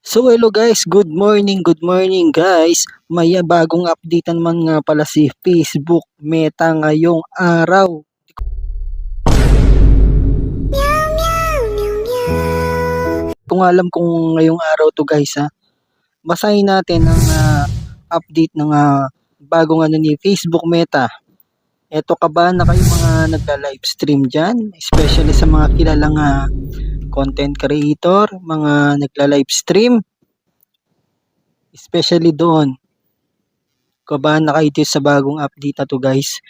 So hello guys, good morning guys. May bagong update naman nga pala si Facebook Meta ngayong araw. Kung alam kung ngayong araw to guys ha. Basahin natin ang update ng bagong ni Facebook Meta. Eto ka ba na kayo mga nagla-live stream dyan? Especially sa mga kilalang content creator, mga nagla-live stream. Especially doon. Kabahan na kayo dito sa bagong update na to guys.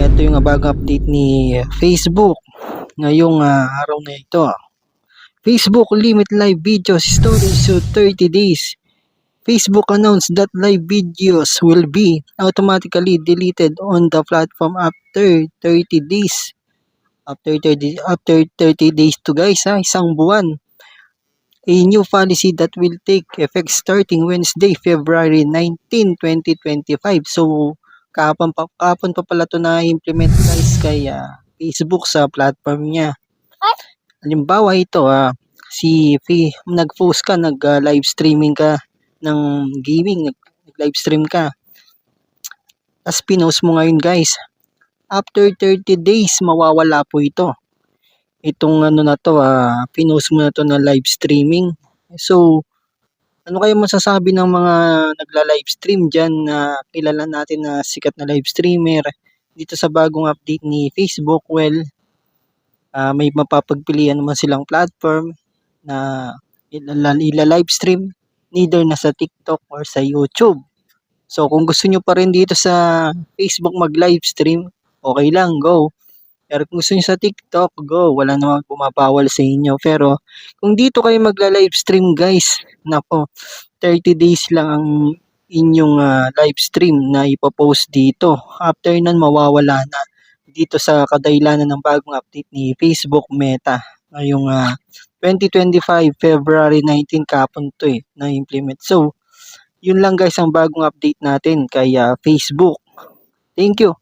Ito yung bagong update ni Facebook ngayong araw na ito. Facebook limit live videos storage to 30 days. Facebook announced that live videos will be automatically deleted on the platform after 30 days. After 30 days to guys isang buwan. A new policy that will take effect starting Wednesday, February 19, 2025. So, kapon pa pala ito na-implement guys kay Facebook sa platform niya. Halimbawa ito, nag-post ka, nag-live streaming ka ng gaming, nag-live stream ka. Tapos pinost mo ngayon guys. After 30 days, mawawala po ito. Itong pinost mo na to na live streaming. So, ano kayo masasabi ng mga nagla-live stream dyan na kilala natin na sikat na live streamer dito sa bagong update ni Facebook? Well, may mapapagpilian naman silang platform na ila-live stream neither na sa TikTok or sa YouTube. So, kung gusto nyo pa rin dito sa Facebook mag-live stream, okay lang, go. Pero kung gusto nyo sa TikTok, go. Wala namang pumapawal sa inyo. Pero kung dito kayo magla-live stream guys, nako, 30 days lang ang inyong live stream na ipopost dito. After nun, mawawala na dito sa kadailanan ng bagong update ni Facebook Meta. Ngayong 2025, February 19, kapon to na-implement. So, yun lang guys ang bagong update natin kay Facebook. Thank you.